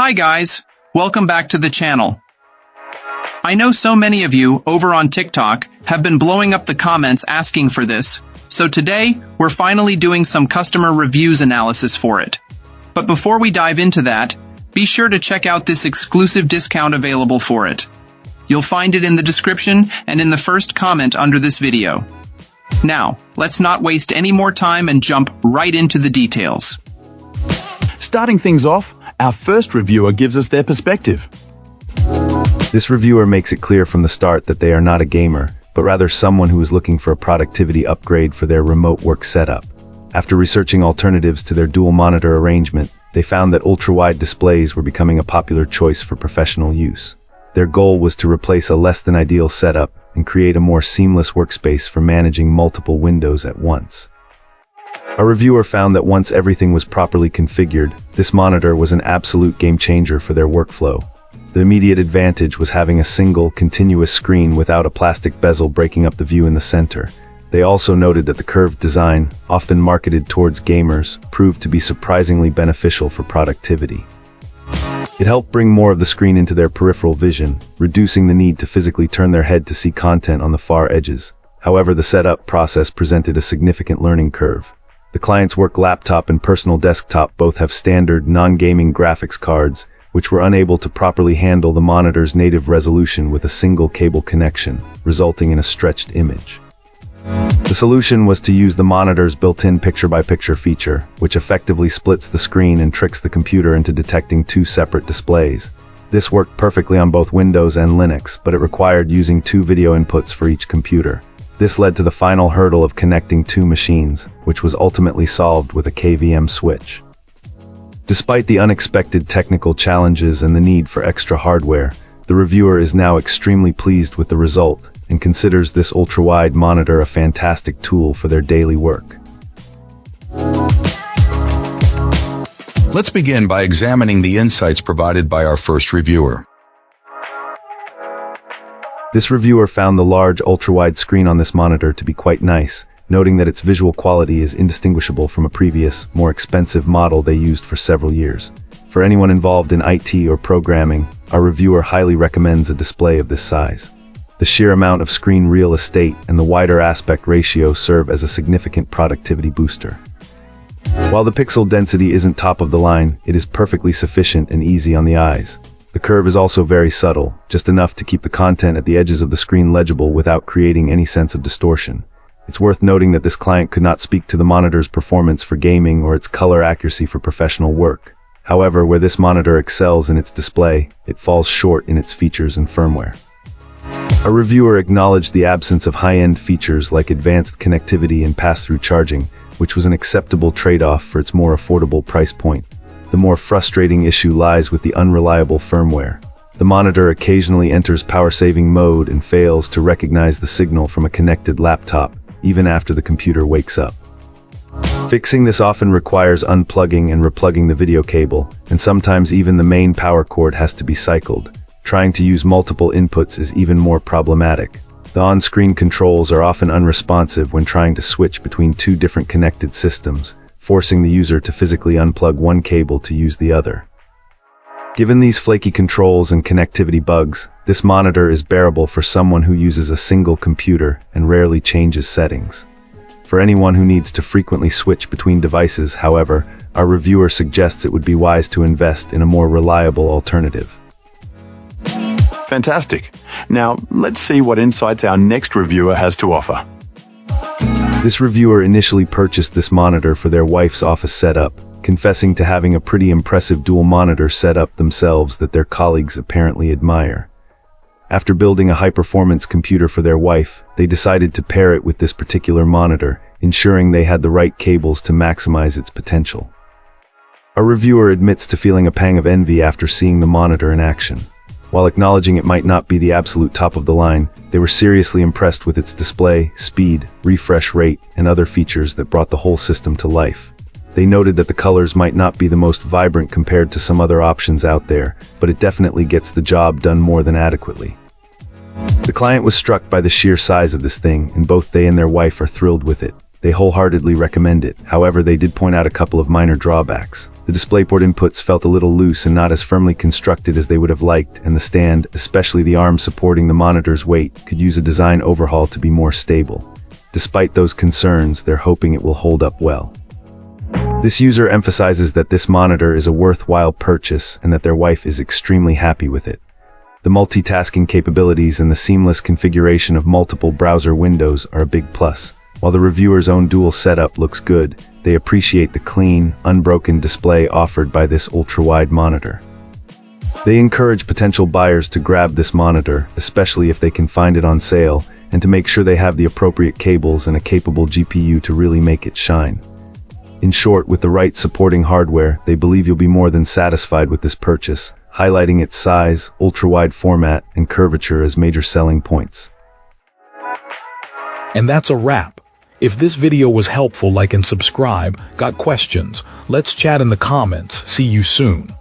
Hi guys, welcome back to the channel. I know so many of you over on TikTok have been blowing up the comments asking for this, so today we're finally doing some customer reviews analysis for it. But before we dive into that, be sure to check out this exclusive discount available for it. You'll find it in the description and in the first comment under this video. Now, let's not waste any more time and jump right into the details. Starting things off, our first reviewer gives us their perspective. This reviewer makes it clear from the start that they are not a gamer, but rather someone who is looking for a productivity upgrade for their remote work setup. After researching alternatives to their dual monitor arrangement, they found that ultra-wide displays were becoming a popular choice for professional use. Their goal was to replace a less than ideal setup and create a more seamless workspace for managing multiple windows at once. Our reviewer found that once everything was properly configured, this monitor was an absolute game changer for their workflow. The immediate advantage was having a single, continuous screen without a plastic bezel breaking up the view in the center. They also noted that the curved design, often marketed towards gamers, proved to be surprisingly beneficial for productivity. It helped bring more of the screen into their peripheral vision, reducing the need to physically turn their head to see content on the far edges. However, the setup process presented a significant learning curve. The client's work laptop and personal desktop both have standard, non-gaming graphics cards, which were unable to properly handle the monitor's native resolution with a single cable connection, resulting in a stretched image. The solution was to use the monitor's built-in picture-by-picture feature, which effectively splits the screen and tricks the computer into detecting two separate displays. This worked perfectly on both Windows and Linux, but it required using two video inputs for each computer. This led to the final hurdle of connecting two machines, which was ultimately solved with a KVM switch. Despite the unexpected technical challenges and the need for extra hardware, the reviewer is now extremely pleased with the result and considers this ultra-wide monitor a fantastic tool for their daily work. Let's begin by examining the insights provided by our first reviewer. This reviewer found the large ultra-wide screen on this monitor to be quite nice, noting that its visual quality is indistinguishable from a previous, more expensive model they used for several years. For anyone involved in IT or programming, our reviewer highly recommends a display of this size. The sheer amount of screen real estate and the wider aspect ratio serve as a significant productivity booster. While the pixel density isn't top of the line, it is perfectly sufficient and easy on the eyes. The curve is also very subtle, just enough to keep the content at the edges of the screen legible without creating any sense of distortion. It's worth noting that this client could not speak to the monitor's performance for gaming or its color accuracy for professional work. However, where this monitor excels in its display, it falls short in its features and firmware. A reviewer acknowledged the absence of high-end features like advanced connectivity and pass-through charging, which was an acceptable trade-off for its more affordable price point. The more frustrating issue lies with the unreliable firmware. The monitor occasionally enters power-saving mode and fails to recognize the signal from a connected laptop, even after the computer wakes up. Fixing this often requires unplugging and replugging the video cable, and sometimes even the main power cord has to be cycled. Trying to use multiple inputs is even more problematic. The on-screen controls are often unresponsive when trying to switch between two different connected systems, forcing the user to physically unplug one cable to use the other. Given these flaky controls and connectivity bugs, this monitor is bearable for someone who uses a single computer and rarely changes settings. For anyone who needs to frequently switch between devices, however, our reviewer suggests it would be wise to invest in a more reliable alternative. Fantastic. Now, let's see what insights our next reviewer has to offer. This reviewer initially purchased this monitor for their wife's office setup, confessing to having a pretty impressive dual monitor setup themselves that their colleagues apparently admire. After building a high-performance computer for their wife, they decided to pair it with this particular monitor, ensuring they had the right cables to maximize its potential. Our reviewer admits to feeling a pang of envy after seeing the monitor in action. While acknowledging it might not be the absolute top of the line, they were seriously impressed with its display, speed, refresh rate, and other features that brought the whole system to life. They noted that the colors might not be the most vibrant compared to some other options out there, but it definitely gets the job done more than adequately. The client was struck by the sheer size of this thing, and both they and their wife are thrilled with it. They wholeheartedly recommend it. However, they did point out a couple of minor drawbacks. The DisplayPort inputs felt a little loose and not as firmly constructed as they would have liked, and the stand, especially the arm supporting the monitor's weight, could use a design overhaul to be more stable. Despite those concerns, they're hoping it will hold up well. This user emphasizes that this monitor is a worthwhile purchase and that their wife is extremely happy with it. The multitasking capabilities and the seamless configuration of multiple browser windows are a big plus. While the reviewer's own dual setup looks good, they appreciate the clean, unbroken display offered by this ultra-wide monitor. They encourage potential buyers to grab this monitor, especially if they can find it on sale, and to make sure they have the appropriate cables and a capable GPU to really make it shine. In short, with the right supporting hardware, they believe you'll be more than satisfied with this purchase, highlighting its size, ultra-wide format, and curvature as major selling points. And that's a wrap. If this video was helpful, like and subscribe. Got questions? Let's chat in the comments. See you soon.